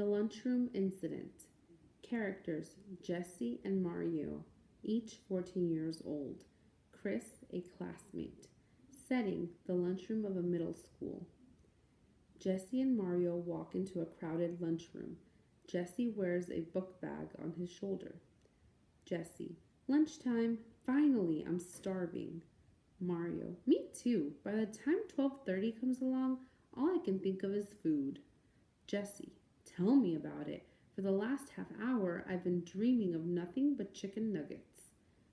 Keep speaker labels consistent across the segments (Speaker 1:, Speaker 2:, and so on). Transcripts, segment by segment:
Speaker 1: The lunchroom incident. Characters Jesse and Mario, each 14 years old. Chris, a classmate. Setting the lunchroom of a middle school. Jesse and Mario walk into a crowded lunchroom. Jesse wears a book bag on his shoulder. Jesse, lunchtime. Finally, I'm starving. Mario, me too. By the time 12:30 comes along, all I can think of is food. Jesse, tell me about it. For the last half hour, I've been dreaming of nothing but chicken nuggets.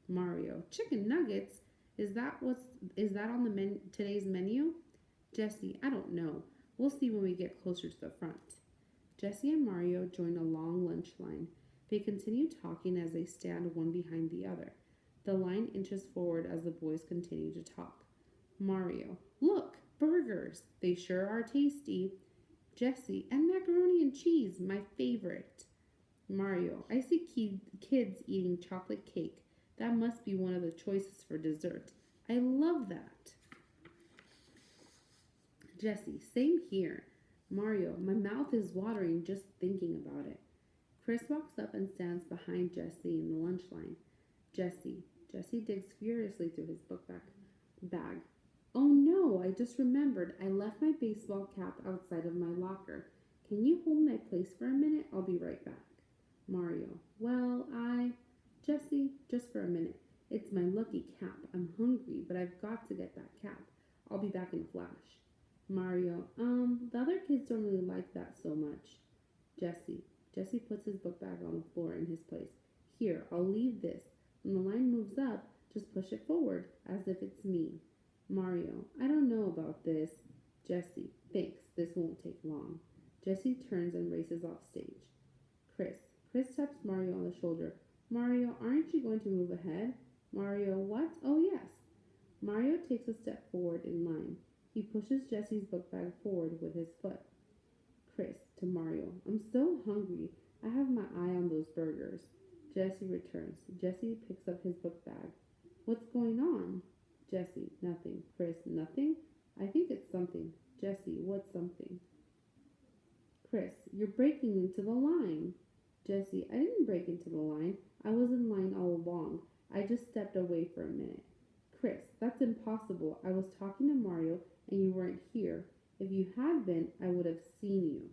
Speaker 1: Mario, chicken nuggets? Is that on the today's menu? Jesse, I don't know. We'll see when we get closer to the front. Jesse and Mario join a long lunch line. They continue talking as they stand one behind the other. The line inches forward as the boys continue to talk. Mario, look, burgers. They sure are tasty. Jesse, and macaroni and cheese, my favorite. Mario, I see kids eating chocolate cake. That must be one of the choices for dessert. I love that. Jesse, same here. Mario, my mouth is watering just thinking about it. Chris walks up and stands behind Jesse in the lunch line. Jesse digs furiously through his book bag. Oh no, I just remembered I left my baseball cap outside of my locker. Can you hold my place for a minute? I'll be right back. Mario, Jesse, just for a minute. It's my lucky cap. I'm hungry, but I've got to get that cap. I'll be back in a flash. Mario, the other kids don't really like that so much. Jesse puts his book bag on the floor in his place. Here, I'll leave this. When the line moves up, just push it forward, as if it's me. Mario, I don't know about this. Jesse, thanks, this won't take long. Jesse turns and races off stage. Chris taps Mario on the shoulder. Mario, aren't you going to move ahead? Mario, what? Oh, yes. Mario takes a step forward in line. He pushes Jesse's book bag forward with his foot. Chris to Mario, I'm so hungry. I have my eye on those burgers. Jesse returns. Jesse picks up his book bag. What's going on? Jesse, nothing. Chris, nothing? I think it's something. Jesse, what's something? Chris, you're breaking into the line. Jesse, I didn't break into the line. I was in line all along. I just stepped away for a minute. Chris, that's impossible. I was talking to Mario and you weren't here. If you had been, I would have seen you.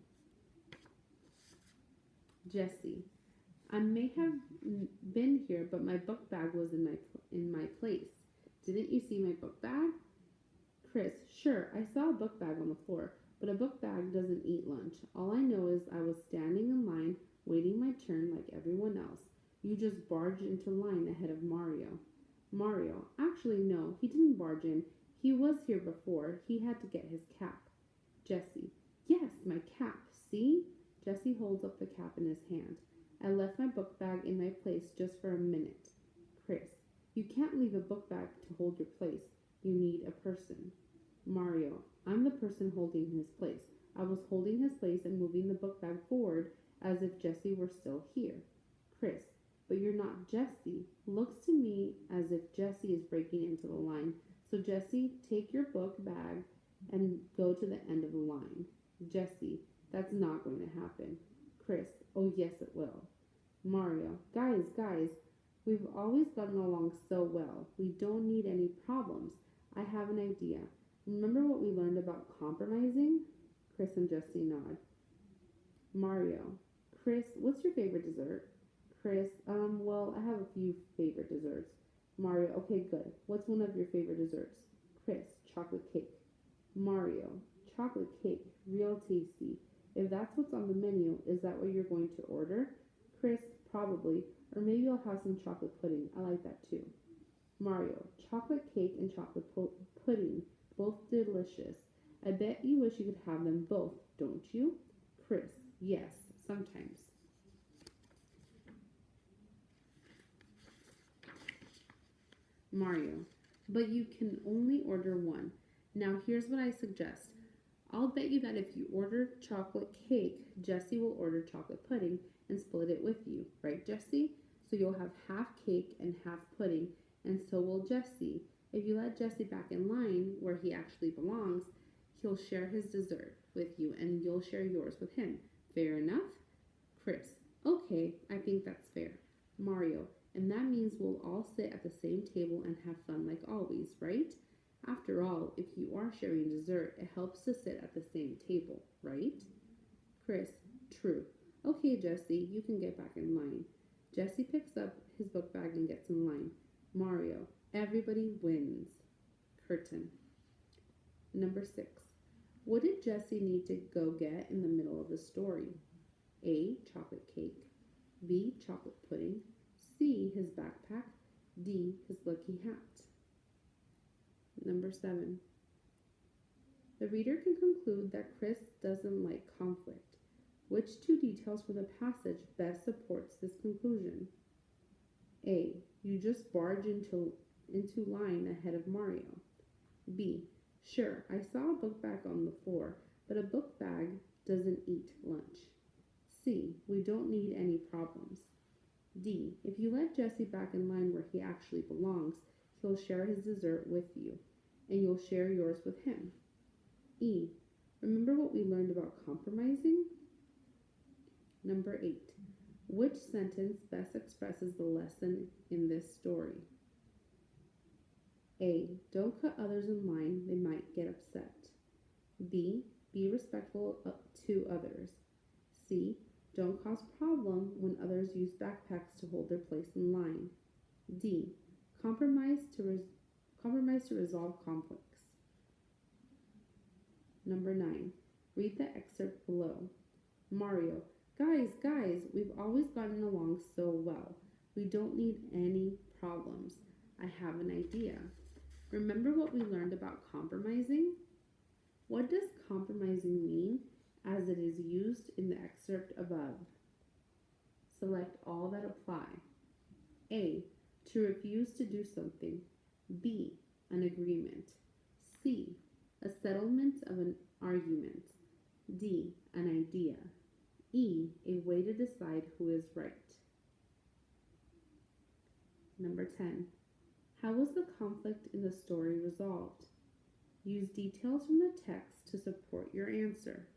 Speaker 1: Jesse, I may have been here, but my book bag was in my place. Didn't you see my book bag? Chris, sure, I saw a book bag on the floor, but a book bag doesn't eat lunch. All I know is I was standing in line, waiting my turn like everyone else. You just barged into line ahead of Mario. Mario, actually no, he didn't barge in. He was here before. He had to get his cap. Jesse, yes, my cap, see? Jesse holds up the cap in his hand. I left my book bag in my place just for a minute. Chris, you can't leave a book bag to hold your place. You need a person. Mario, I'm the person holding his place. I was holding his place and moving the book bag forward as if Jesse were still here. Chris, but you're not Jesse. Looks to me as if Jesse is breaking into the line. So Jesse, take your book bag and go to the end of the line. Jesse, that's not going to happen. Chris, oh yes it will. Mario, guys, we've always gotten along so well. We don't need any problems. I have an idea. Remember what we learned about compromising? Chris and Jesse nod. Mario, Chris, what's your favorite dessert? Chris, well, I have a few favorite desserts. Mario, okay, good. What's one of your favorite desserts? Chris, chocolate cake. Mario, chocolate cake, real tasty. If that's what's on the menu, is that what you're going to order? Chris, probably. Or maybe I'll have some chocolate pudding. I like that too. Mario, chocolate cake and chocolate pudding, both delicious. I bet you wish you could have them both, don't you? Chris, yes, sometimes. Mario, but you can only order one. Now here's what I suggest. I'll bet you that if you order chocolate cake, Jesse will order chocolate pudding and split it with you, right, Jesse? So you'll have half cake and half pudding, and so will Jesse. If you let Jesse back in line where he actually belongs, he'll share his dessert with you and you'll share yours with him. Fair enough? Chris, okay, I think that's fair. Mario, and that means we'll all sit at the same table and have fun like always, right? After all, if you are sharing dessert, it helps to sit at the same table, right? Chris, true. Okay, Jesse, you can get back in line. Jesse picks up his book bag and gets in line. Mario, everybody wins. Curtain. Number 6. What did Jesse need to go get in the middle of the story? A. Chocolate cake. B. Chocolate pudding. C. His backpack. D. His lucky hat. Number 7. The reader can conclude that Chris doesn't like conflict. Which two details from the passage best supports this conclusion? A. You just barge into line ahead of Mario. B. Sure, I saw a book bag on the floor, but a book bag doesn't eat lunch. C. We don't need any problems. D. If you let Jesse back in line where he actually belongs, he'll share his dessert with you, and you'll share yours with him. E. Remember what we learned about compromising? Number 8. Which sentence best expresses the lesson in this story? A. Don't cut others in line, they might get upset. B. Be respectful to others. C. Don't cause problem when others use backpacks to hold their place in line. D. Compromise to resolve conflicts. Number 9. Read the excerpt below. Mario, guys, we've always gotten along so well. We don't need any problems. I have an idea. Remember what we learned about compromising? What does compromising mean as it is used in the excerpt above? Select all that apply. A. To refuse to do something. B. An agreement. C. A settlement of an argument. D. An idea. E. A way to decide who is right. Number 10. How was the conflict in the story resolved? Use details from the text to support your answer.